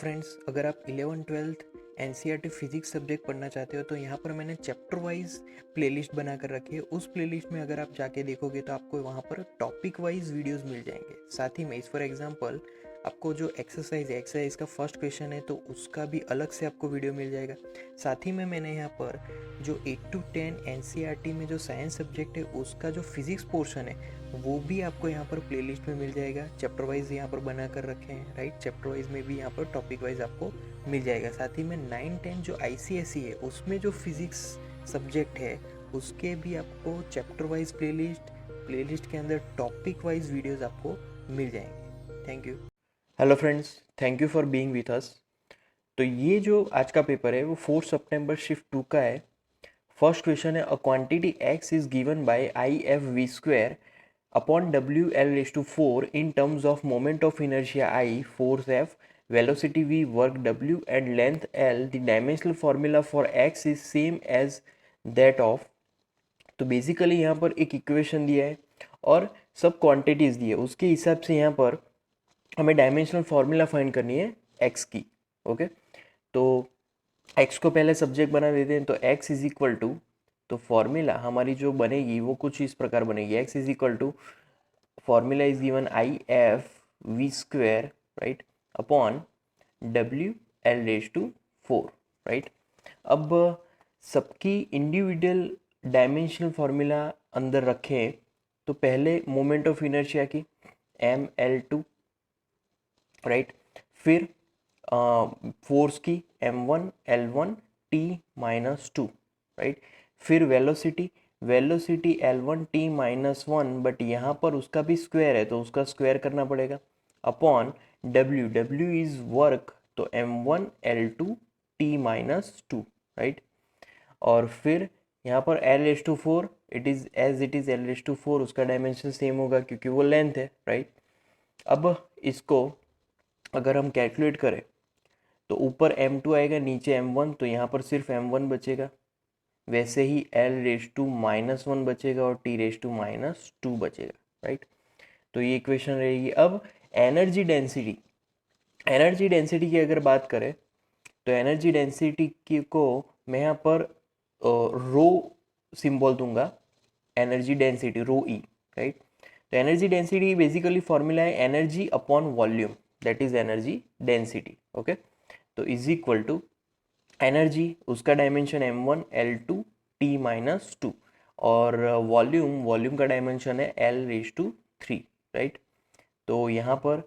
Friends, अगर आप 11th-12th NCERT physics subject पढ़ना चाहते हो तो यहाँ पर मैंने चैप्टर वाइज प्लेलिस्ट बना कर रखी है। उस प्लेलिस्ट में अगर आप जाके देखोगे तो आपको वहाँ पर टॉपिक वाइज वीडियोस मिल जाएंगे। साथ ही में इस फॉर एग्जांपल आपको जो एक्सरसाइज का फर्स्ट क्वेश्चन है तो उसका भी अलग से आपको वीडियो मिल जाएगा। साथ ही में मैंने यहाँ पर जो 8 to 10 एनसीईआरटी में जो साइंस सब्जेक्ट है उसका जो फिजिक्स पोर्शन है वो भी आपको यहाँ पर प्लेलिस्ट में मिल जाएगा। चैप्टर वाइज यहाँ पर बना कर रखे हैं, राइट। चैप्टर वाइज में भी यहाँ पर टॉपिक वाइज आपको मिल जाएगा। साथ ही में 9-10 जो आईसीएसई है उसमें जो फिजिक्स सब्जेक्ट है उसके भी आपको चैप्टर वाइज प्लेलिस्ट के अंदर टॉपिक वाइज वीडियोस आपको मिल जाएंगे। Thank you. Hello friends, thank you for being with us. तो ये जो आज का पेपर है वो 4 सितंबर शिफ्ट 2 का है। फर्स्ट क्वेश्चन है, a quantity x is given by I F V square upon WL4 in terms of moment of inertia I, force F, velocity V, work W and length L. The dimensional formula for x is same as that of. तो basically यहाँ पर एक equation दिया है और सब quantities दी है, उसके हिसाब से यहाँ पर हमें डायमेंशनल फार्मूला फाइंड करनी है x की। ओके, तो x को पहले सब्जेक्ट बना देते हैं। तो x इज इक्वल टू, तो फॉर्मूला हमारी जो बनेगी वो कुछ इस प्रकार बनेगी। x is equal to, formula is given I F V square, right, upon W L raise to 4, right. अब सबकी इंडिविजुअल डायमेंशनल फार्मूला अंदर रखें तो पहले मोमेंट ऑफ इनर्शिया की ml2, राइट, फिर फोर्स की m1 l1 t minus 2, right, फिर velocity L1 t minus 1, but यहाँ पर उसका भी स्क्वायर है तो उसका स्क्वायर करना पड़ेगा, अपॉन W इज वर्क, तो m1 l2 t minus 2, right. और फिर यहाँ पर L4 it is as it is L4, उसका डायमेंशन सेम होगा क्योंकि वो लेंथ है, राइट। अब इसको अगर हम कैलकुलेट करें तो ऊपर m2 आएगा, नीचे m1, तो यहाँ पर सिर्फ m1 बचेगा। वैसे ही L-1 बचेगा और T-2 बचेगा, राइट। तो ये इक्वेशन रहेगी। अब एनर्जी डेंसिटी की अगर बात करें तो एनर्जी डेंसिटी की को मैं यहाँ पर रो सिंबल दूंगा, एनर्जी डेंसिटी रो ई, राइट। तो एनर्जी डेंसिटी बेसिकली फॉर्मूला है energy upon volume, that is energy density. Okay, तो इज इक्वल टू एनर्जी, उसका dimension m1 l2 t minus 2 और वॉल्यूम का डायमेंशन है L3, राइट। तो यहाँ पर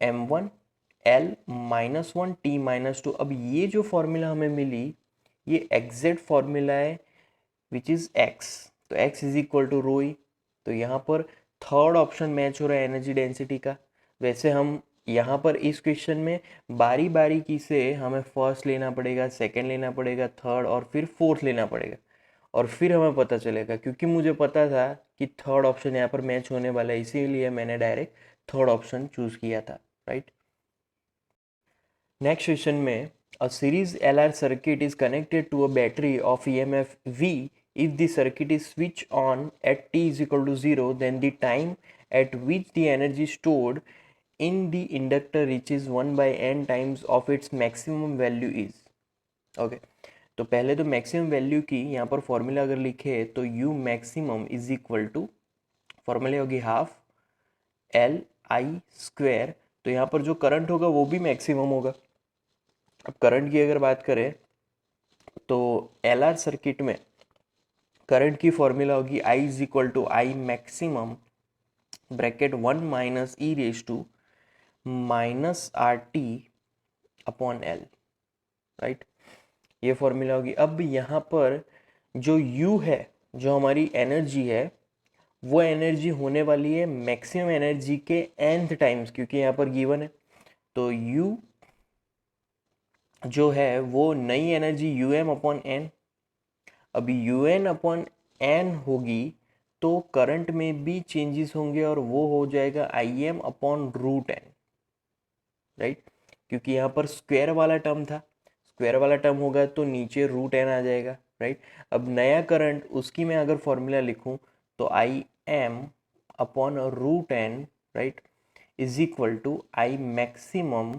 m1 l minus 1 t minus 2। अब ये जो फॉर्मूला हमें मिली ये एग्जैक्ट फॉर्मूला है विच इज x, तो x इज इक्वल टू रो ई। तो यहाँ पर थर्ड ऑप्शन मैच हो रहा है एनर्जी डेंसिटी का। वैसे हम यहाँ पर इस क्वेश्चन में बारी बारी की से हमें फर्स्ट लेना पड़ेगा, सेकंड लेना पड़ेगा, थर्ड और फिर फोर्थ लेना पड़ेगा और फिर हमें पता चलेगा। क्योंकि मुझे पता था कि थर्ड ऑप्शन यहाँ पर मैच होने वाला है इसीलिए मैंने डायरेक्ट थर्ड ऑप्शन चूज किया था, राइट। नेक्स्ट क्वेश्चन में, a series LR circuit is connected to a battery of EMF V. If the circuit is switched on at t is equal to 0, then the time at which the energy stored in the inductor reaches 1 by n times of its maximum value is. Okay, तो पहले तो maximum value की यहाँ पर formula अगर लिखे तो u maximum is equal to, formula होगी हाफ एल आई स्क्वायर। तो यहाँ पर जो करंट होगा वो भी मैक्सिमम होगा। अब करंट की अगर बात करें तो LR सर्किट में करंट की फॉर्मूला होगी I is equal to I maximum bracket 1 minus E raise to minus R T upon L, right. ये फॉर्मूला होगी। अब यहाँ पर जो U है, जो हमारी एनर्जी है, वो एनर्जी होने वाली है मैक्सिमम एनर्जी के nth टाइम्स, क्योंकि यहाँ पर गिवन है। तो U जो है वो नई एनर्जी um अपॉन एन। अभी un अपॉन एन होगी तो करंट में भी चेंजेस होंगे और वो हो जाएगा Im upon root N, right. क्योंकि यहाँ पर स्क्वायर वाला टर्म था, स्क्वायर वाला टर्म होगा तो नीचे रूट एन आ जाएगा, राइट। अब नया करंट उसकी मैं अगर फॉर्मूला लिखूं तो Im upon root N, right, is equal to I maximum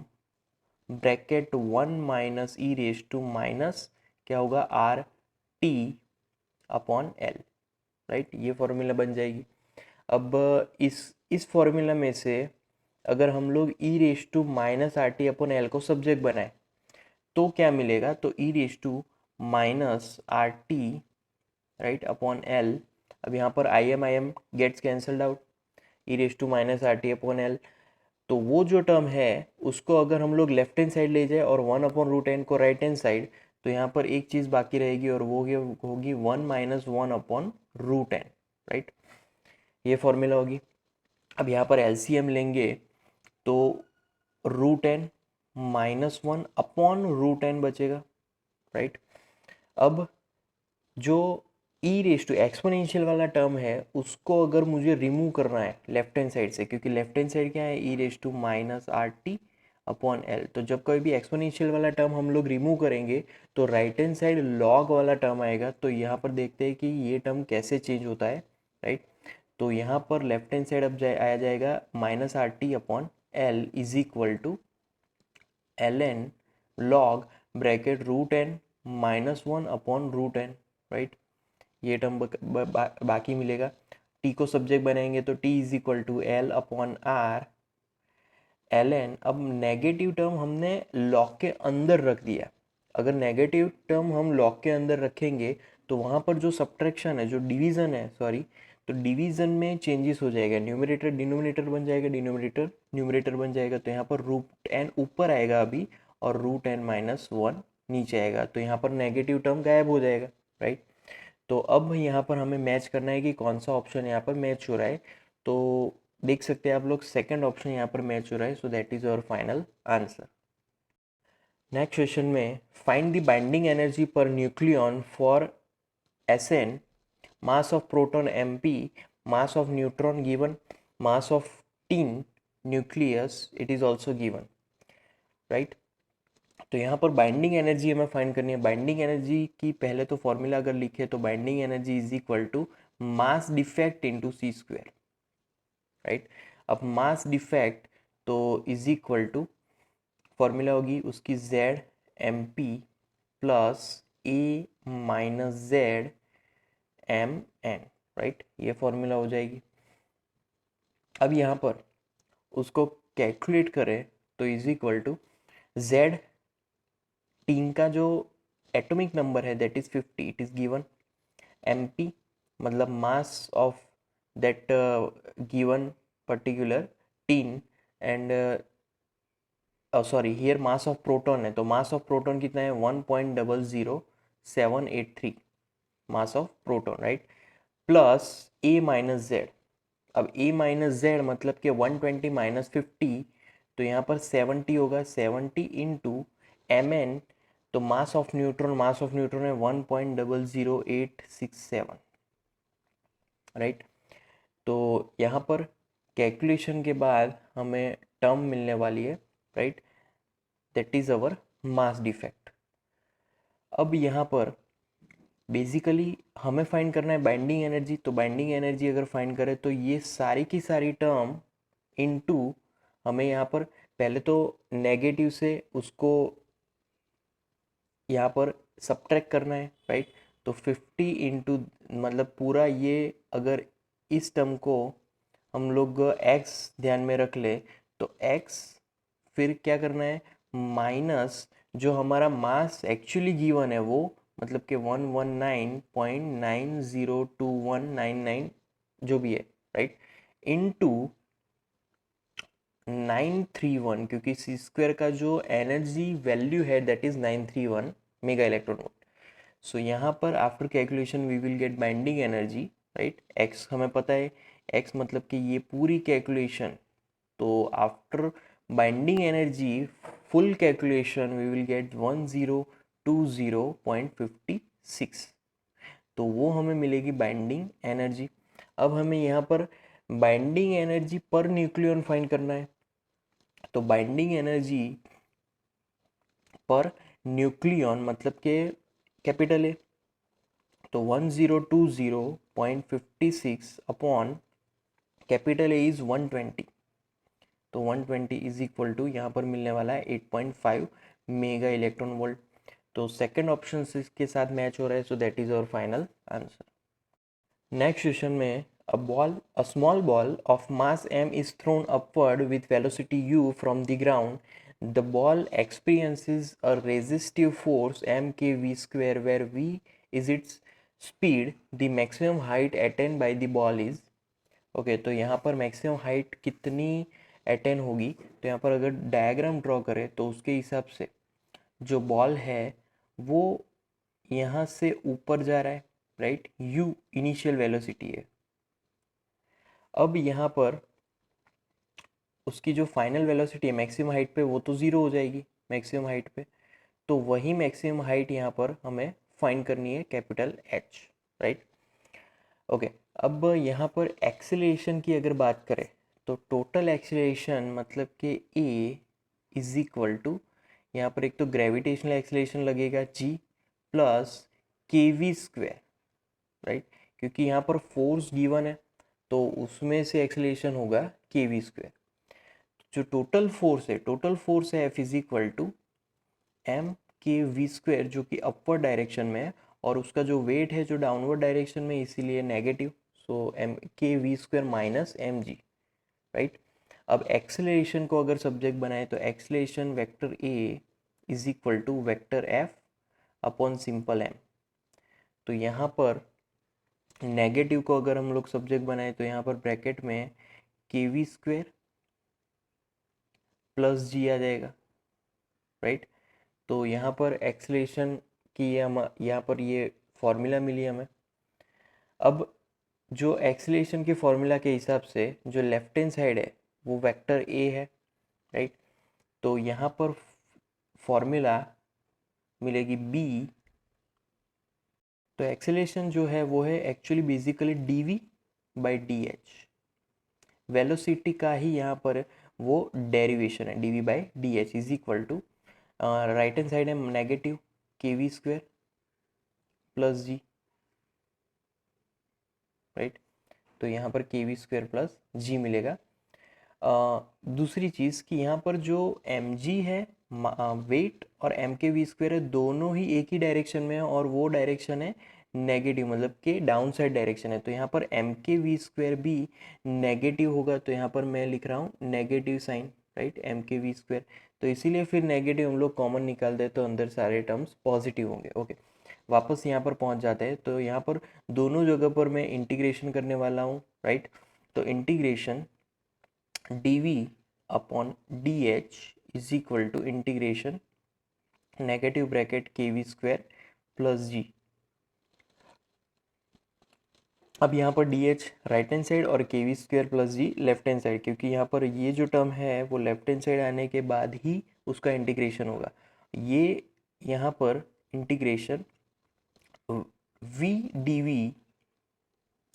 bracket 1 minus E raise to minus क्या होगा R T upon L, right. ये फॉर्मूला बन जाएगी। अब इस फॉर्मूला में से अगर हम लोग e raise to minus R T upon L को सब्जेक्ट बनाए तो क्या मिलेगा, तो e raise to minus R T right upon L. अब यहाँ पर I M gets cancelled out, e raise to minus R T upon L. तो वो जो टर्म है उसको अगर हम लोग लेफ्ट हैंड साइड ले जाए और 1/√n को राइट हैंड साइड, तो यहाँ पर एक चीज़ बाकी रहेगी और वो होगी 1 माइनस 1/√n, राइट। ये फॉर्मूला होगी। अब यहाँ पर एलसीएम लेंगे तो √n माइनस 1/√n बचेगा, राइट। अब जो ई रेज टू एक्सपोनेंशियल वाला टर्म है उसको अगर मुझे रिमूव करना है लेफ्ट हैंड साइड से, क्योंकि लेफ्ट हैंड साइड क्या है, e raise to minus R T upon L. तो जब कोई भी एक्सपोनेंशियल वाला टर्म हम लोग रिमूव करेंगे तो राइट हैंड साइड लॉग वाला टर्म आएगा। तो यहाँ पर देखते हैं कि ये टर्म कैसे चेंज होता है, राइट। तो यहाँ पर लेफ्ट हैंड साइड अब आया जाएगा minus R T upon L is equal to L N log bracket √n minus 1/√n, right. ये टर्म बाकी मिलेगा। टी को सब्जेक्ट बनाएंगे तो T is equal to L upon R L N. अब नेगेटिव टर्म हमने लॉग के अंदर रख दिया। अगर नेगेटिव टर्म हम लॉग के अंदर रखेंगे तो वहाँ पर जो सब्ट्रैक्शन है, जो डिवीज़न है, सॉरी, तो डिवीज़न में चेंजेस हो जाएगा। न्यूमरेटर डिनोमिनेटर बन जाएगा, डिनोमिनेटर न्यूमरेटर बन जाएगा। तो यहाँ पर √n ऊपर आएगा अभी और √n माइनस 1 नीचे आएगा। तो यहाँ पर नेगेटिव टर्म गायब हो जाएगा, राइट। तो अब यहाँ पर हमें मैच करना है कि कौन सा ऑप्शन यहाँ पर मैच हो रहा है। तो देख सकते हैं आप लोग सेकंड ऑप्शन यहाँ पर मैच हो रहा है। So that is our final answer. Next question में find the binding energy per nucleon for Sn, mass of proton mp, mass of neutron given, mass of tin nucleus it is also given, right। तो यहाँ पर binding energy हमें find करनी है। Binding energy की पहले तो फॉर्मूला अगर लिखे तो binding energy is equal to mass defect into c square, right. अब मास डिफेक्ट तो इज इक्वल टू फॉर्मूला होगी उसकी Z M P plus A minus Z M N, right. ये फॉर्मूला हो जाएगी। अब यहाँ पर उसको कैलकुलेट करें तो is equal to Z tin का जो एटॉमिक नंबर है that is 50, it is given. mp मतलब mass of that given particular tin and sorry here mass of proton है, तो मास ऑफ प्रोटॉन कितना है 1.00783 mass of proton, right. Plus A minus Z. अब ए minus Z मतलब कि 120 minus 50, तो यहाँ पर 70 होगा, 70 इंटू एम एन। तो मास ऑफ न्यूट्रॉन है 1.00867, राइट। तो यहाँ पर कैलकुलेशन के बाद हमें टर्म मिलने वाली है, right, that is our mass defect. अब यहाँ पर बेसिकली हमें फाइंड करना है बाइंडिंग एनर्जी। तो बाइंडिंग एनर्जी अगर फाइंड करें तो ये सारी की सारी टर्म इनटू हमें यहाँ पर पहले तो नेगेटिव से उसको यहाँ पर सब्ट्रैक्ट करना है, राइट। तो 50 इंटू मतलब पूरा ये अगर इस टर्म को हम लोग x ध्यान में रख ले तो x फिर क्या करना है माइनस जो हमारा मास एक्चुअली गिवन है वो मतलब कि 119.902199 जो भी है, राइट, इनटू 931, क्योंकि सी स्क्वायर का जो एनर्जी वैल्यू है that is 931 mega electron volt. So यहाँ पर after calculation we will get binding energy, right. X हमें पता है, एक्स मतलब कि ये पूरी कैलकुलेशन। तो after binding energy full calculation we will get 1020.56, तो वो हमें मिलेगी बाइंडिंग एनर्जी। अब हमें यहाँ पर binding energy per nucleon find करना है। तो बाइंडिंग एनर्जी पर न्यूक्लियन मतलब के कैपिटल है, तो 1020.56 अपॉन कैपिटल ए इज 120, तो 120 इज इक्वल टू यहाँ पर मिलने वाला है 8.5 मेगा इलेक्ट्रॉन वोल्ट। तो सेकंड ऑप्शन इसके साथ मैच हो रहा है, so that is our final answer. Next question में a small ball of mass m is thrown upward with velocity u from the ground. The ball experiences a resistive force m k v square where v is its speed. The maximum height attained by the ball is okay तो यहाँ पर maximum height कितनी attain होगी, तो यहाँ पर अगर diagram draw करें तो उसके हिसाब से जो बॉल है वो यहाँ से ऊपर जा रहा है, राइट, u इनिशियल वेलोसिटी है। अब यहाँ पर उसकी जो फाइनल वेलोसिटी है मैक्सिमम हाइट पे वो तो ज़ीरो हो जाएगी मैक्सिमम हाइट पे, तो वही मैक्सिमम हाइट यहाँ पर हमें फाइंड करनी है कैपिटल H, राइट। ओके अब यहाँ पर एक्सेलरेशन की अगर बात करें तो टोटल एक्सेलरेशन मतलब कि a इज इक्वल टू यहाँ पर एक तो ग्रेविटेशनल एक्सेलरेशन लगेगा g प्लस के वी स्क्वायर, राइट, क्योंकि यहाँ पर फोर्स गिवन है तो उसमें से एक्सेलरेशन होगा के वी स्क्वायर। जो टोटल फोर्स है F is equal to m के वी स्क्वायर जो कि अपवर्ड डायरेक्शन में है और उसका जो वेट है जो डाउनवर्ड डायरेक्शन में, इसीलिए नेगेटिव, सो एम के we square minus M G, right. अब एक्सेलरेशन को अगर सब्जेक्ट बनाए तो acceleration vector A is equal to vector F upon simple M. तो यहाँ पर नेगेटिव को अगर हम लोग सब्जेक्ट बनाए तो यहाँ पर ब्रैकेट में के वी स्क्वायर प्लस जी आ जाएगा, राइट। तो यहाँ पर एक्सेलरेशन की हम यहाँ पर ये फॉर्मूला मिली हमें। अब जो एक्सेलरेशन के फॉर्मूला के हिसाब से जो लेफ्ट हैंड साइड है वो वेक्टर ए है, राइट। तो यहाँ पर फॉर्मूला मिलेगी बी। तो एक्सेलरेशन जो है वो है actually basically D V by D H, velocity का ही यहाँ पर वो डेरिवेशन है, D V by D H is equal to right hand side है negative K we square plus G, right. तो यहाँ पर के वी स्क्वायर प्लस जी मिलेगा। दूसरी चीज़ कि यहाँ पर जो एम जी है वेट और एम के वी स्क्वायर है दोनों ही एक ही डायरेक्शन में है और वो डायरेक्शन है नेगेटिव, मतलब कि डाउन साइड डायरेक्शन है। तो यहाँ पर एम के वी स्क्वायर भी नेगेटिव होगा, तो यहाँ पर मैं लिख रहा हूँ नेगेटिव साइन, राइट, एम के वी स्क्वायर। तो इसीलिए फिर नेगेटिव हम लोग कॉमन निकाल दे तो अंदर सारे टर्म्स पॉजिटिव होंगे। ओके वापस यहाँ पर पहुँच जाते हैं। तो यहाँ पर दोनों जगह पर मैं इंटीग्रेशन करने वाला हूँ, राइट। तो integration dv upon dh is equal to integration negative bracket K we square plus G. अब यहाँ पर dh राइट हैंड साइड और K we square plus G left hand side, क्योंकि यहाँ पर ये जो टर्म है वो लेफ्ट हैंड साइड आने के बाद ही उसका इंटीग्रेशन होगा। ये यहाँ पर integration v dv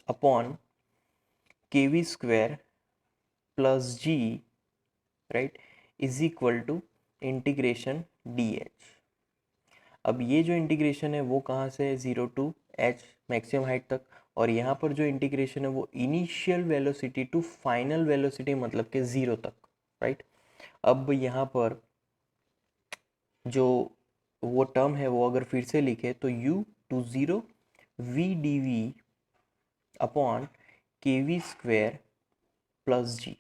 upon K we square plus G, right, is equal to integration D H. अब ये जो इंटीग्रेशन है वो कहाँ से है, 0 टू एच मैक्सिमम हाइट तक, और यहाँ पर जो इंटीग्रेशन है वो initial velocity to final velocity मतलब के 0 तक, राइट। अब यहाँ पर जो वो टर्म है वो अगर फिर से लिखे तो u to 0 v D V upon K V square plus G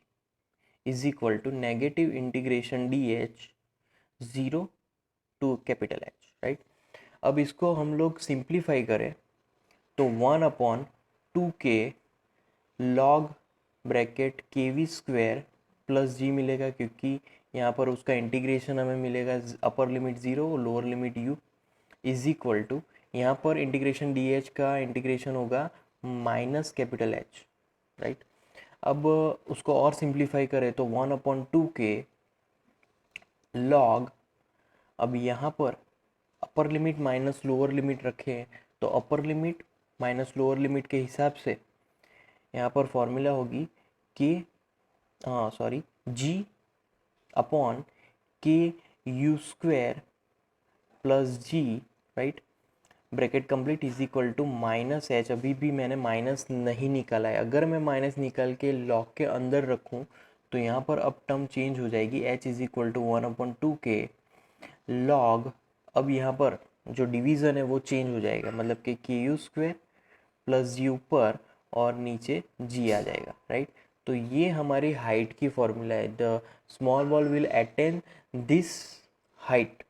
is equal to negative integration D H 0 to capital H, right. अब इसको हम लोग सिंप्लीफाई करें तो 1 upon 2k log bracket K we square plus G मिलेगा, क्योंकि यहाँ पर उसका इंटीग्रेशन हमें मिलेगा अपर लिमिट 0 और lower limit u is equal to यहाँ पर इंटीग्रेशन डी एच का इंटीग्रेशन होगा माइनस कैपिटल एच, राइट। अब उसको और सिंप्लीफाई करें तो 1 अपॉन 2k लॉग, अब यहाँ पर upper limit minus lower limit रखें तो upper limit minus lower limit के हिसाब से यहाँ पर फॉर्मूला होगी कि G upon K U square plus G, right, bracket complete is equal to minus H. अभी भी मैंने माइनस नहीं निकाला है, अगर मैं माइनस निकाल के लॉग के अंदर रखूँ तो यहाँ पर अब टर्म चेंज हो जाएगी, h is equal to 1/2k log, अब यहाँ पर जो डिवीज़न है वो चेंज हो जाएगा, मतलब कि ku² प्लस u पर और नीचे g आ जाएगा, राइट। तो ये हमारी हाइट की फॉर्मूला है। The small ball will attain this height,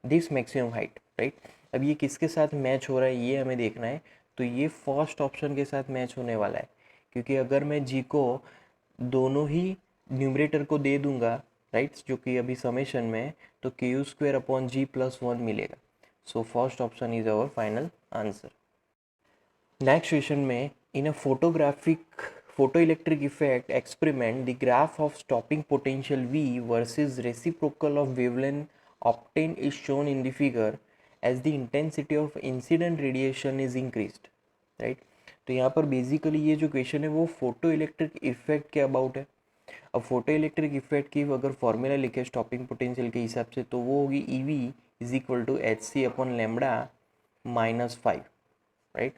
this maximum height, right. अब ये किसके साथ मैच हो रहा है ये हमें देखना है। तो ये फर्स्ट ऑप्शन के साथ मैच होने वाला है, क्योंकि अगर मैं g को दोनों ही न्यूमरेटर को दे दूंगा, राइट, जो कि अभी समेशन में है, तो ku²/g+1 मिलेगा। So first option is our final answer. Next question में, in a photoelectric effect experiment, the graph of stopping potential V versus reciprocal of wavelength obtained is shown in the figure as the intensity of incident radiation is increased, right। तो यहाँ पर basically ये जो question है वो photo electric effect के about है। अब फोटो इलेक्ट्रिक इफेक्ट की अगर फॉर्मूला लिखे स्टॉपिंग पोटेंशियल के हिसाब से, तो वो होगी E V is equal to hc/λ-5, right.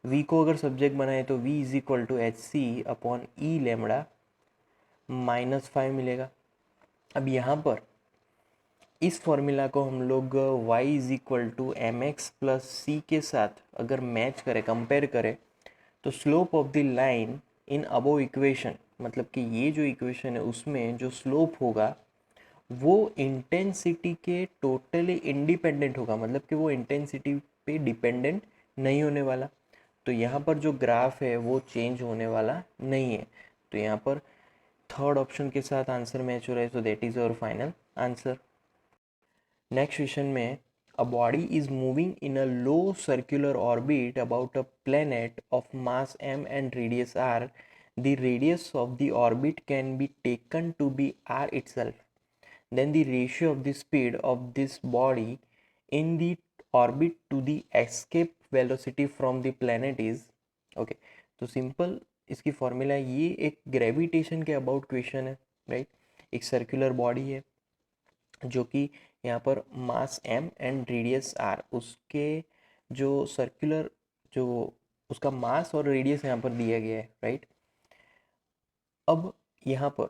v को अगर सब्जेक्ट बनाए तो v is equal to hc/e λ-5 मिलेगा। अब यहाँ पर इस फॉर्मूला को हम लोग y is equal to mx plus C के साथ अगर मैच करें, कंपेयर करें, तो slope of the line in above equation, मतलब कि ये जो इक्वेशन है उसमें जो स्लोप होगा वो इंटेंसिटी के टोटली इंडिपेंडेंट होगा, मतलब कि वो इंटेंसिटी पे डिपेंडेंट नहीं होने वाला। तो यहाँ पर जो ग्राफ है वो चेंज होने वाला नहीं है। तो यहाँ पर थर्ड ऑप्शन के साथ आंसर मैच हो रहा है, so that is our final answer. Next question में, a body is moving in a low circular orbit about a planet of mass m and radius r, the radius of the orbit can be taken to be r itself, then the ratio of the speed of this body in the orbit to the escape velocity from the planet is, okay। तो simple इसकी formula, ये एक gravitation के about question है, right. एक circular body है जो कि यहाँ पर मास m एंड रेडियस r, उसके जो सर्कुलर जो उसका मास और रेडियस यहाँ पर दिया गया है, राइट। अब यहाँ पर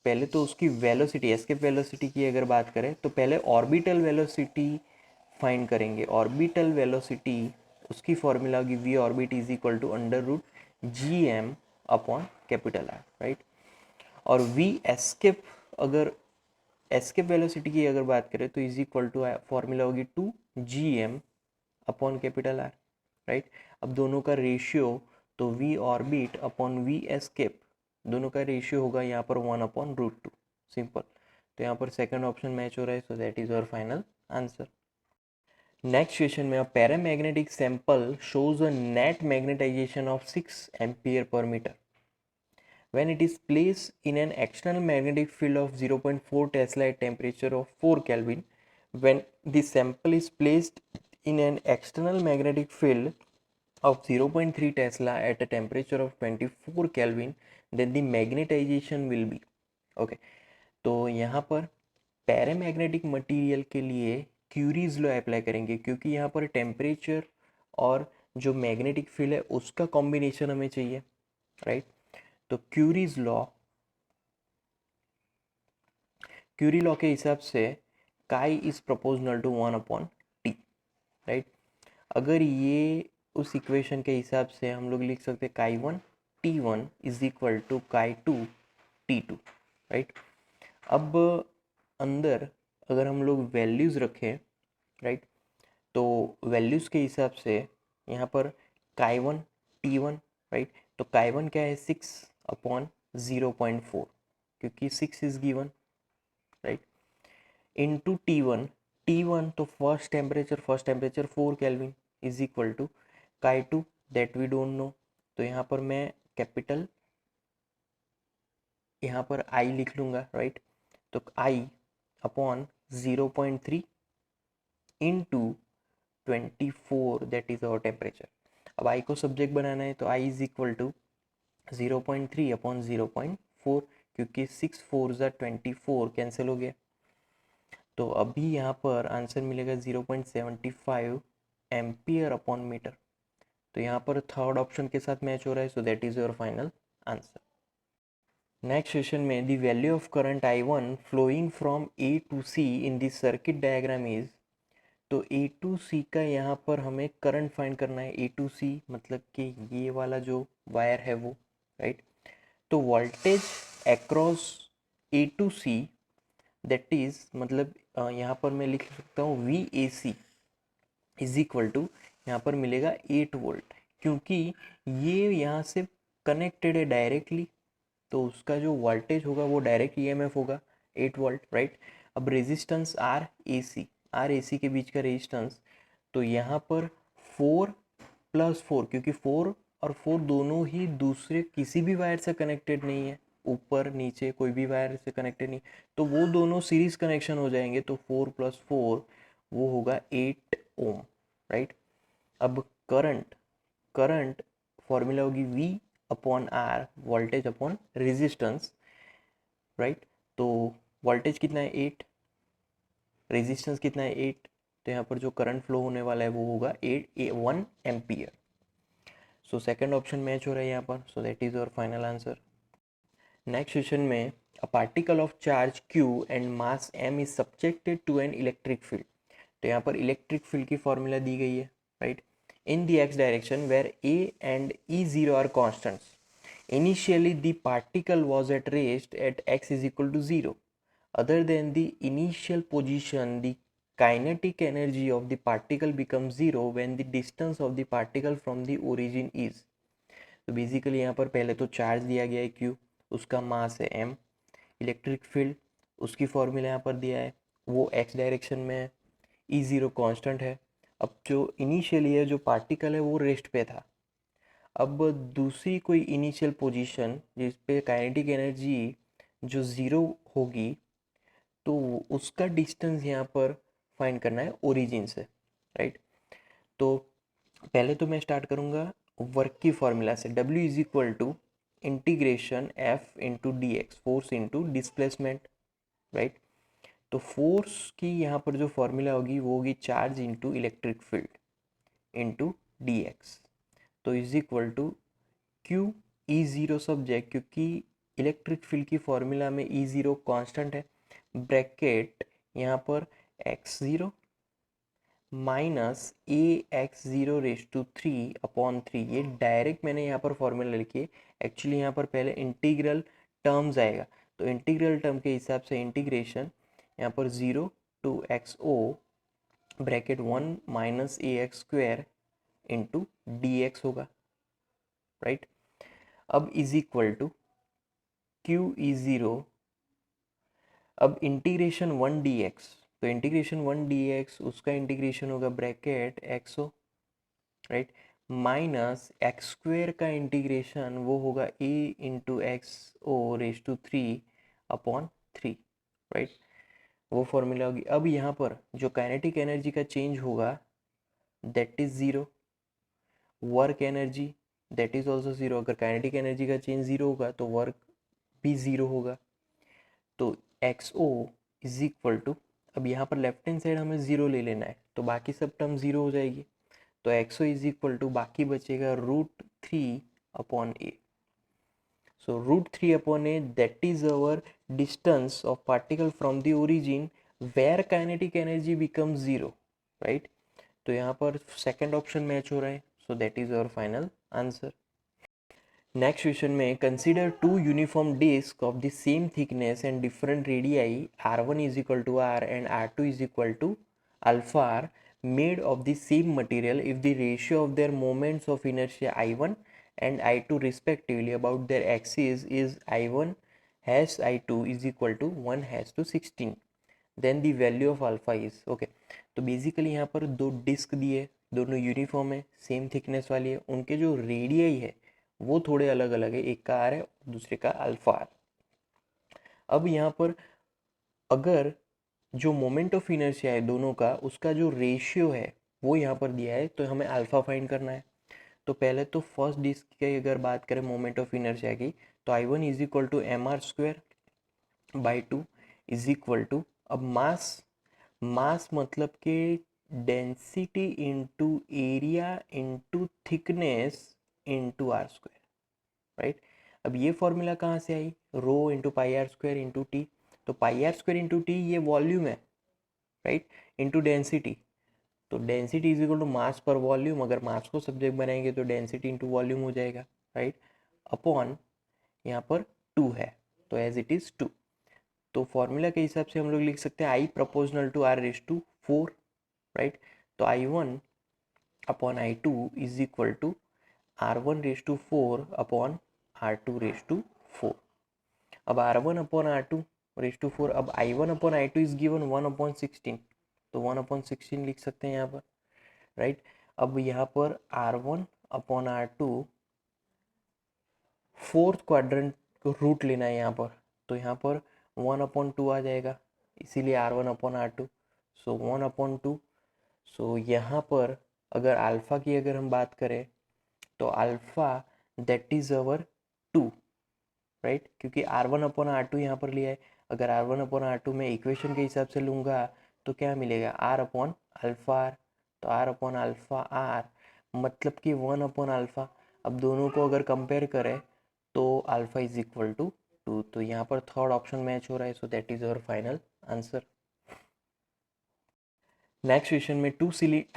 पहले तो उसकी वेलोसिटी, एस्केप वेलोसिटी की अगर बात करें तो पहले ऑर्बिटल वेलोसिटी फाइंड करेंगे। ऑर्बिटल वेलोसिटी उसकी फॉर्मूला होगी V orbit is equal to √gm/R, right. और वी एस्केप, अगर एस्केप वेलोसिटी की अगर बात करें तो इज इक्वल टू फॉर्मूला होगी 2gm/R, राइट। अब दोनों का रेशियो, तो V orbit upon V escape, दोनों का रेशियो होगा यहाँ पर 1/√2, सिंपल। तो यहाँ पर सेकंड ऑप्शन मैच हो रहा है, so that is our final answer. Next question में, paramagnetic sample shows a net magnetization of 6 ampere per meter when it is placed in an external magnetic field of 0.4 Tesla at temperature of 4 Kelvin. When the sample is placed in an external magnetic field of 0.3 Tesla at a temperature of 24 Kelvin, then the magnetization will be, okay। तो यहाँ पर paramagnetic material के लिए curies law apply करेंगे, क्योंकि यहाँ पर temperature और जो मैग्नेटिक फील्ड है उसका कॉम्बिनेशन हमें चाहिए, राइट। तो क्यूरी लॉ के हिसाब से काई is proportional to 1/T, right. अगर ये उस इक्वेशन के हिसाब से हम लोग लिख सकते काई1 T1 इज इक्वल टू काई2 T2, राइट। अब अंदर अगर हम लोग वैल्यूज़ रखें, राइट, तो वैल्यूज़ के हिसाब से यहाँ पर काई1 T1, राइट, तो काई1 क्या है 6/0.4, क्योंकि 6 is given, right, into T1 तो first temperature 4 kelvin is equal to काई2 दैट वी डोंट नो। तो यहाँ पर मैं कैपिटल यहाँ पर आई लिख लूँगा, राइट। तो I upon 0.3 into 24 that is our temperature. अब आई को सब्जेक्ट बनाना है तो आई इज इक्वल टू 0.3/0.4, क्योंकि 6 4 24 कैंसिल हो गया। तो अभी यहाँ पर आंसर मिलेगा 0.75 एम्पियर अपॉन मीटर। तो यहाँ पर थर्ड ऑप्शन के साथ मैच हो रहा है, so that is your final answer. Next question में the value of current I1 flowing from A to C in this circuit diagram is, तो A टू C का यहाँ पर हमें करंट फाइंड करना है। A टू C मतलब कि ये वाला जो वायर है वो, राइट। तो voltage across A to C that is मतलब यहाँ पर मैं लिख सकता हूँ VAC इज इक्वल टू, यहाँ पर मिलेगा 8 वोल्ट, क्योंकि ये यहाँ से कनेक्टेड है डायरेक्टली, तो उसका जो वोल्टेज होगा वो डायरेक्ट ईएमएफ होगा 8 वोल्ट, राइट। अब रेजिस्टेंस आर ए सी के बीच का रेजिस्टेंस, तो यहाँ पर 4 + 4, क्योंकि 4 और 4 दोनों ही दूसरे किसी भी वायर से कनेक्टेड नहीं है, ऊपर नीचे कोई भी वायर से कनेक्टेड नहीं, तो वो दोनों सीरीज कनेक्शन हो जाएंगे, तो 4 + 4 वो होगा 8 ओम, राइट। अब करंट करंट फॉर्मूला होगी V/R, voltage upon resistance, right. तो वोल्टेज कितना है 8, रेजिस्टेंस कितना है 8, तो यहाँ पर जो करंट फ्लो होने वाला है वो होगा 1 ampere. So second option match हो रहा है यहाँ पर, so that is our final answer. Next question में a particle of charge Q and mass M is subjected to an electric field, तो यहाँ पर इलेक्ट्रिक फील्ड की फॉर्मूला दी गई है, right. In the x direction where A and E0 are constants, initially the particle was at rest at x is equal to 0. Other than the initial position, the kinetic energy of the particle becomes 0 when the distance of the particle from the origin is. तो basically यहाँ पर पहले तो charge दिया गया है Q, उसका मास है M, इलेक्ट्रिक फील्ड उसकी फॉर्मूला यहाँ पर दिया है, वो x डायरेक्शन में है, E0 कांस्टेंट है। अब जो इनिशियली है जो पार्टिकल है वो रेस्ट पे था, अब दूसरी कोई इनिशियल पोजीशन जिस पे काइनेटिक एनर्जी जो ज़ीरो होगी, तो उसका डिस्टेंस यहाँ पर फाइंड करना है ओरिजिन से, राइट। तो पहले तो मैं स्टार्ट करूँगा वर्क की फॉर्मूला से, W is equal to integration F into D X, force into displacement, right. तो फोर्स की यहाँ पर जो फॉर्मूला होगी वो होगी charge into electric field into D X, तो is equal to Q E0 subject, क्योंकि इलेक्ट्रिक फील्ड की फॉर्मूला में E0 कांस्टेंट है, ब्रैकेट यहाँ पर x0 माइनस AX0⁻³ ये डायरेक्ट मैंने यहाँ पर फॉर्मूला लिखी है, एक्चुअली यहाँ पर पहले इंटीग्रल टर्म्स आएगा, तो इंटीग्रल टर्म के हिसाब से इंटीग्रेशन यहाँ पर 0 to XO bracket 1 minus AX² into dx होगा, राइट। अब इज इक्वल टू QE0, अब इंटीग्रेशन 1 dx, तो इंटीग्रेशन 1 dx उसका इंटीग्रेशन होगा bracket XO, right, minus x² का इंटीग्रेशन वो होगा A इंटू XO⁻³ राइट, वो फॉर्मूला होगी। अब यहाँ पर जो काइनेटिक एनर्जी का चेंज होगा that is 0, work energy that is also 0, अगर काइनेटिक एनर्जी का चेंज 0 होगा तो वर्क भी 0 होगा, तो XO इज इक्वल टू, अब यहाँ पर लेफ्ट हैंड साइड हमें 0 ले लेना है, तो बाकी सब टर्म 0 हो जाएगी, तो XO इज इक्वल टू बाकी बचेगा √3/A, so √3/A that is our distance of particle from the origin where kinetic energy becomes 0, right। तो यहाँ पर सेकंड ऑप्शन मैच हो रहा है, so that is our final answer। Next question में consider two uniform disc of the same thickness and different radii R1 is equal to R and R2 is equal to alpha R made of the same material if the ratio of their moments of inertia I1 and I2 respectively about their axis is I1/I2 is equal to 1/16, then the value of alpha is okay। तो basically यहाँ पर दो disc दिए, दोनों uniform है, same thickness वाली है, उनके जो रेडियाई है वो थोड़े अलग अलग है, एक का आर है दूसरे का अल्फा आर। अब यहाँ पर अगर जो मोमेंट ऑफ इनर्शिया है दोनों का उसका जो रेशियो है वो यहाँ पर दिया है, तो हमें अल्फा फाइंड करना है। तो पहले तो फर्स्ट डिस्क की अगर बात करें मोमेंट ऑफ इनर्शिया की, तो I1 is equal to mr²/2 is equal to, अब मास मतलब कि density into area into thickness into R², right. अब ये फॉर्मूला कहाँ से आई, rho into pi R square into T, तो pi R square into T ये वॉल्यूम है, राइट, इंटू डेंसिटी, तो density is equal to mass per volume, अगर मास को सब्जेक्ट बनाएंगे तो डेंसिटी इंटू वॉल्यूम हो जाएगा, राइट, अपॉन यहाँ पर 2 है तो एज इट इज़ 2, तो फॉर्मूला के हिसाब से हम लोग लिख सकते हैं I proportional to R raise to 4, right, तो I1 अपॉन I2 is equal to R1 raise to 4 upon R2 raise to 4। अब R1 upon R2 raise to 4, अब I1 अपॉन I2 इज गिवन 1 अपॉन 16, तो 1 अपॉन 16 लिख सकते हैं यहाँ पर, राइट। अब यहाँ पर R1 upon R2 fourth quadrant root लेना है यहाँ पर, तो यहाँ पर 1 अपॉन 2 आ जाएगा, इसीलिए R1 अपॉन R2, सो 1 अपॉन 2, सो यहाँ पर अगर अल्फ़ा की अगर हम बात करें तो alpha that is our 2, right, क्योंकि R1 अपॉन R2 यहाँ पर लिया है, अगर R1 अपॉन R2 मैं इक्वेशन के हिसाब से लूँगा तो क्या मिलेगा, R अपॉन अल्फ़ा आर, तो R अपॉन अल्फ़ा आर मतलब कि 1 अपॉन अल्फ़ा, अब दोनों को अगर कंपेयर करें तो अल्फ़ा इज इक्वल टू 2, तो यहाँ पर थर्ड ऑप्शन मैच हो रहा है, so that is our final answer. Next question में to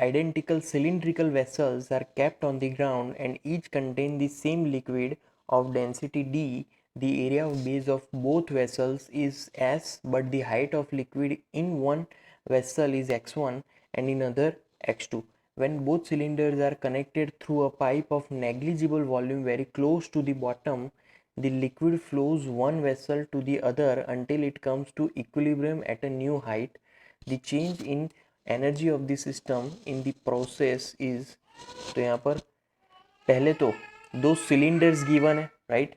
identical cylindrical vessels are kept on the ground and each contain the same liquid of density D. The area of base of both vessels is S, but the height of liquid in one vessel is x1 and in other x2. When both cylinders are connected through a pipe of negligible volume very close to the bottom, the liquid flows one vessel to the other until it comes to equilibrium at a new height. The change in energy of the system in the process is, तो यहाँ पर पहले तो दो cylinders given है, right,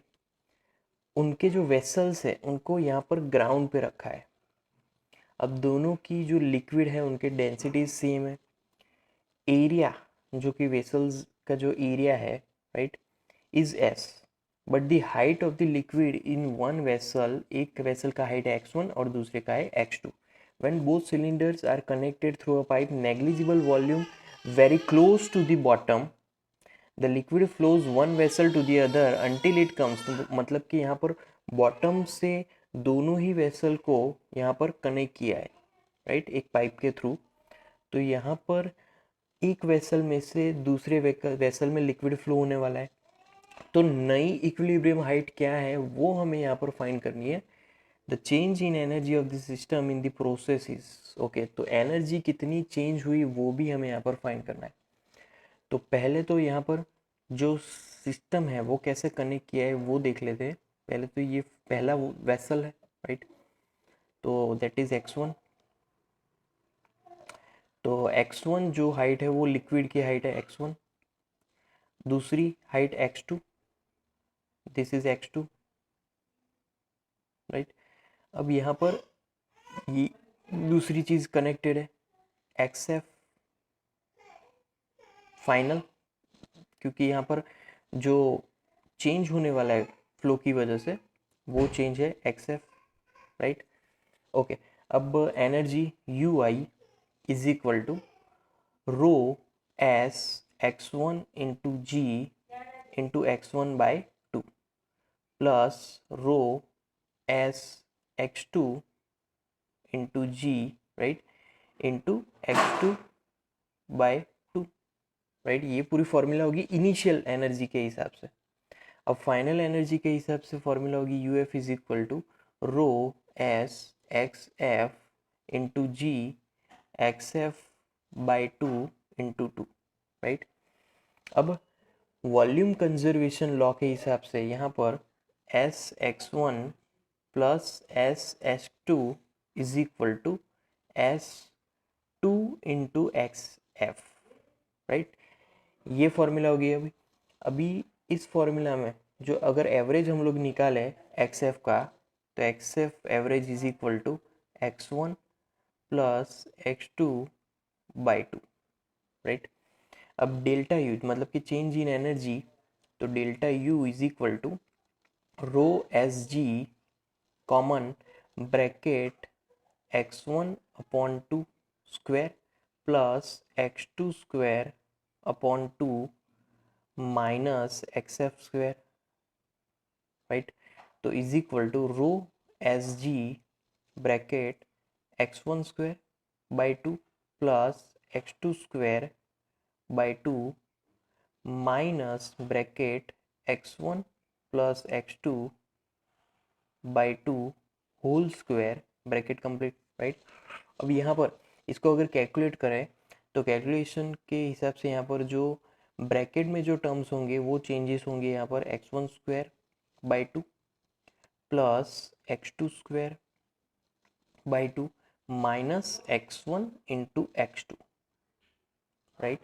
उनके जो vessels है उनको यहाँ पर ग्राउंड पे रखा है, अब दोनों की जो लिक्विड है उनके डेंसिटी सेम है, एरिया जो कि वेसल्स का जो एरिया है, right, is S, but the height of the liquid in one vessel, एक वेसल का हाइट है x1 और दूसरे का है x2. When both cylinders are connected through a pipe negligible volume very close to the bottom, the liquid flows one vessel to the other until it comes, तो मतलब कि यहाँ पर बॉटम से दोनों ही वेसल को यहाँ पर कनेक्ट किया है, राइट, एक पाइप के थ्रू, तो यहाँ पर एक वेसल में से दूसरे वेसल में लिक्विड फ्लो होने वाला है, तो नई इक्विलिब्रियम हाइट क्या है वो हमें यहाँ पर फाइंड करनी है, the change in energy of the system in the process is, okay, तो एनर्जी कितनी चेंज हुई वो भी हमें यहाँ पर फाइंड करना है, तो पहले तो यहाँ पर जो सिस्टम है वो कैसे कनेक्ट किया है वो देख लेते हैं, पहले तो ये पहला वेसल है, राइट, तो दैट इज x1, तो x1 जो हाइट है वो लिक्विड की हाइट है x1, दूसरी height x2, this is x2, right, अब यहाँ पर ये दूसरी चीज़ कनेक्टेड है XF फाइनल, क्योंकि यहाँ पर जो चेंज होने वाला है फ्लो की वजह से वो चेंज है XF, राइट, ओके, अब energy UI is equal to rho S x1 into G into x1 by 2 plus rho S x2 into G, right, into x2 by 2, right, ये पूरी फॉर्मूला होगी इनिशियल एनर्जी के हिसाब से। अब final energy के हिसाब से फॉर्मूला होगी U F is equal to rho S X F into G X F by 2 into 2, right. अब वॉल्यूम कंजर्वेशन लॉ के हिसाब से यहाँ पर S X one plus S S two is equal to S two into X F, right, ये formula हो गया। अभी अभी इस फॉर्मूला में जो अगर एवरेज हम लोग निकाले एक्स एफ का, तो X F average is equal to X one plus X two by 2, right. अब डेल्टा यू मतलब कि चेंज इन एनर्जी, तो delta U is equal to rho S G common bracket x1 upon 2 square plus x2 square upon 2 minus X F square, right. तो is equal to rho S G bracket x1 square by 2 plus x2 square by 2 minus bracket x1 plus x2 by 2 whole square bracket complete, right. अब यहाँ पर इसको अगर calculate करें तो calculation के हिसाब से यहाँ पर जो ब्रैकेट में जो टर्म्स होंगे वो चेंजेस होंगे यहाँ पर x1 square by 2 plus x2 square by 2 minus x1 into x2, right.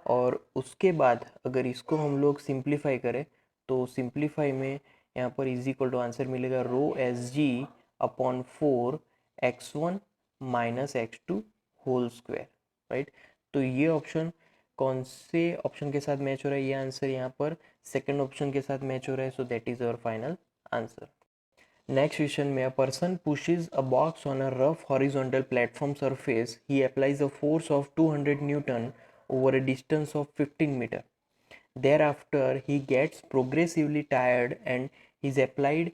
और उसके बाद अगर इसको हम लोग सिंप्लीफाई करें तो सिंप्लीफाई में यहाँ पर इज इक्वल टू आंसर मिलेगा rho S G upon 4 x1 minus x2 whole square, right. तो ये ऑप्शन कौन से ऑप्शन के साथ मैच हो रहा है, ये आंसर यहाँ पर सेकंड ऑप्शन के साथ मैच हो रहा है, so that is our final answer. Next question में, a person pushes a box on a rough horizontal platform surface. He applies a force of 200 Newton over a distance of 15 meter. Thereafter, he gets progressively tired and his applied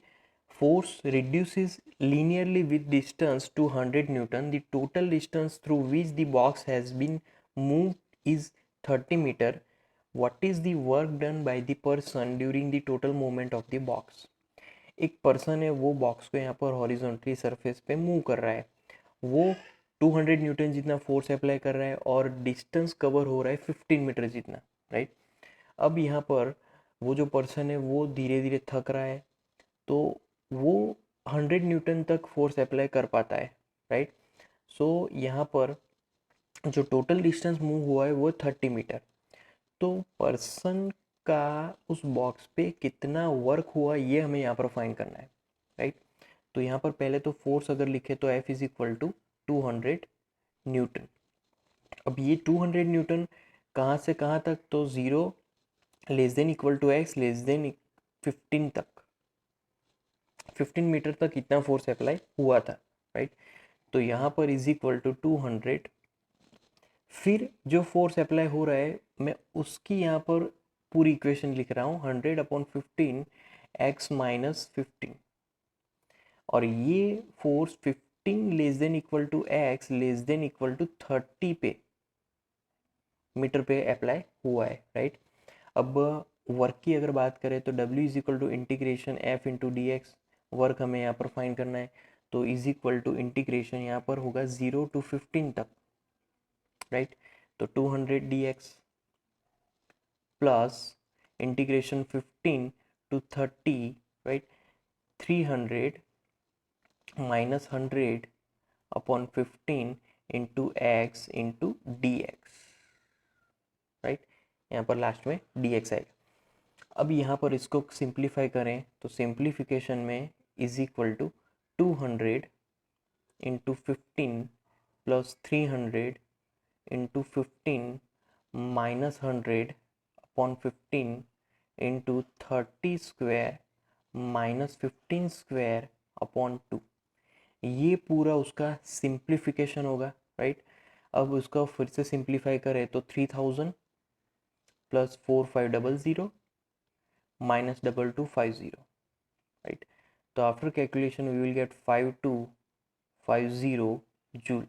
force reduces linearly with distance to 100 Newton. The total distance through which the box has been moved is 30 meter. What is the work done by the person during the total movement of the box? एक person है, वो box को यहाँ पर horizontally surface पे move कर रहा है, वो 200 न्यूटन जितना फोर्स अप्लाई कर रहा है और डिस्टेंस कवर हो रहा है 15 मीटर जितना, राइट। अब यहाँ पर वो जो पर्सन है वो धीरे धीरे थक रहा है, तो वो 100 न्यूटन तक फोर्स अप्लाई कर पाता है, राइट। सो यहाँ पर जो टोटल डिस्टेंस मूव हुआ है वो 30 मीटर। तो पर्सन का उस बॉक्स पे कितना वर्क हुआ ये हमें यहाँ पर फाइंड करना है, राइट। तो यहाँ पर पहले तो फोर्स अगर लिखे तो F is equal to 200 newton. अब ये 200 न्यूटन कहाँ से कहाँ तक, तो 0 less than equal to x less than 15 तक, 15 मीटर तक इतना फोर्स अप्लाई हुआ था, राइट। तो यहाँ पर इज इक्वल टू 200, फिर जो फोर्स अप्लाई हो रहा है मैं उसकी यहाँ पर पूरी इक्वेशन लिख रहा हूँ, 100/15 x माइनस 15, और ये force 15 less than equal to x less than equal to 30 पे मीटर पे अप्लाई हुआ है, राइट। अब वर्क की अगर बात करें तो W is equal to integration F into D X, work हमें यहाँ पर फाइंड करना है, तो इज इक्वल टू इंटीग्रेशन यहाँ पर होगा 0 to 15 तक, राइट। तो 200 dx plus integration 15 to 30, right, 300 minus 100 upon 15 into x into D x, right. यहाँ पर लास्ट में डी एक्स आएगा। अब यहाँ पर इसको सिंप्लीफाई करें तो सिंप्लीफिकेशन में is equal to 200 into 15 plus 300 into 15 minus 100 upon 15 into 30 square minus 15 square upon 2, ये पूरा उसका सिंप्लीफिकेशन होगा, राइट। अब उसका फिर से सिंप्लीफाई करें तो 3000 प्लस 4500 माइनस 2250, राइट। तो after calculation we will get 5250 joule.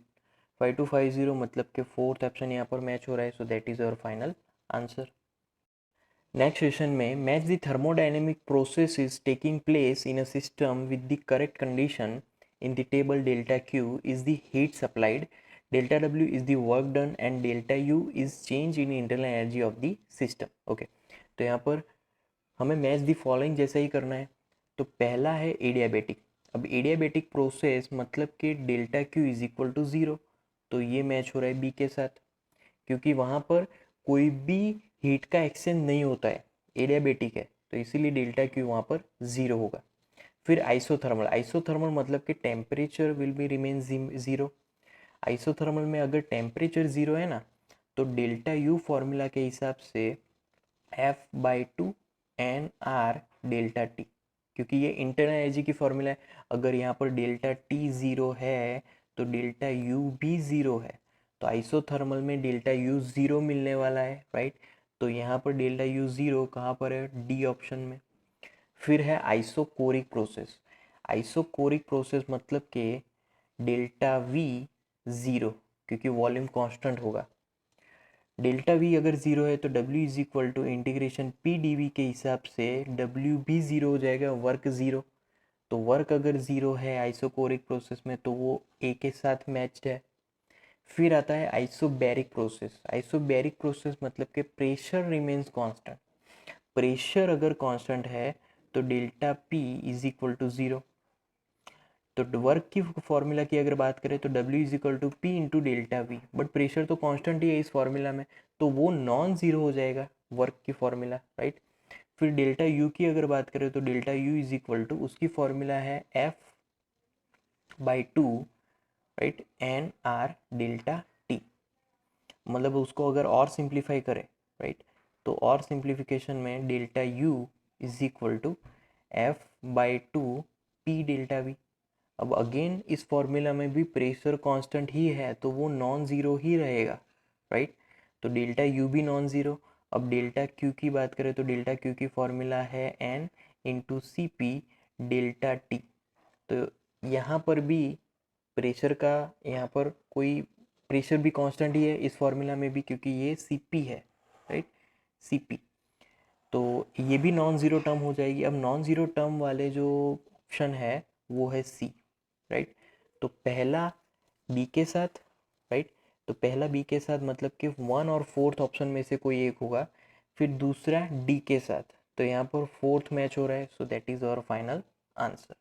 5250 मतलब कि फोर्थ ऑप्शन यहाँ पर मैच हो रहा है, so that is our final answer. Next question में, match the thermodynamic process is taking place in a system with the correct condition in the table. Delta Q is the heat supplied, delta W is the work done and delta U is change in internal energy of the system. Okay, तो यहाँ पर हमें match the following जैसा ही करना है। तो पहला है एडियाबेटिक। अब एडियाबेटिक प्रोसेस मतलब कि delta Q is equal to 0, तो ये मैच हो रहा है बी के साथ, क्योंकि वहाँ पर कोई भी हीट का एक्सचेंज नहीं होता है, एडियाबेटिक है, तो इसीलिए डेल्टा क्यू वहाँ पर 0 होगा। फिर आइसोथर्मल, आइसोथर्मल मतलब कि temperature will be remain 0। Isothermal में अगर टेम्परेचर 0 है ना, तो डेल्टा यू फॉर्मूला के हिसाब से F/2 NR डेल्टा टी, क्योंकि ये इंटरनल एनर्जी की फॉर्मूला है। अगर यहाँ पर डेल्टा टी 0 है तो डेल्टा यू भी 0 है, तो आइसोथर्मल में डेल्टा यू 0 मिलने वाला है, राइट। तो यहाँ पर डेल्टा यू 0 कहाँ पर है, डी ऑप्शन में। फिर है आइसोकोरिक प्रोसेस। आइसोकोरिक प्रोसेस मतलब कि डेल्टा वी ज़ीरो, क्योंकि वॉल्यूम कांस्टेंट होगा। डेल्टा वी अगर ज़ीरो है तो W is equal to integration P D V के हिसाब से W भी ज़ीरो हो जाएगा, वर्क ज़ीरो। तो वर्क अगर ज़ीरो है आइसोकोरिक प्रोसेस में तो वो ए के साथ मैच्ड है। फिर आता है आइसोबैरिक प्रोसेस। आइसोबैरिक प्रोसेस मतलब कि प्रेशर रिमेन्स कांस्टेंट। प्रेशर अगर कांस्टेंट है तो delta P is equal to zero. तो वर्क की फॉर्मूला की अगर बात करें तो W is equal to P into delta V, but pressure तो कांस्टेंट ही है इस फॉर्मूला में, तो वो नॉन ज़ीरो हो जाएगा वर्क की फॉर्मूला, राइट। फिर डेल्टा यू की अगर बात करें तो delta U is equal to, उसकी फॉर्मूला है F/2, right, N R delta T. मतलब उसको अगर और सिंप्लीफाई करें, राइट, तो और सिंप्लीफिकेशन में delta U is equal to F/2 P delta V. अब अगेन इस फॉर्मूला में भी प्रेशर कांस्टेंट ही है तो वो नॉन ज़ीरो ही रहेगा, राइट। तो डेल्टा यू भी नॉन ज़ीरो। अब डेल्टा क्यू की बात करें तो डेल्टा क्यू की फॉर्मूला है N into C P delta T. तो यहाँ पर भी प्रेशर का, यहाँ पर कोई प्रेशर भी कांस्टेंट ही है इस फॉर्मूला में भी, क्योंकि ये सी पी है, राइट, सी पी। तो ये भी नॉन ज़ीरो टर्म हो जाएगी। अब नॉन ज़ीरो टर्म वाले जो ऑप्शन है वो है सी, राइट। तो पहला बी के साथ, राइट, तो पहला बी के साथ मतलब कि 1 और 4th ऑप्शन में से कोई एक होगा। फिर दूसरा डी के साथ, तो यहाँ पर 4th मैच हो रहा है, so that is our final answer.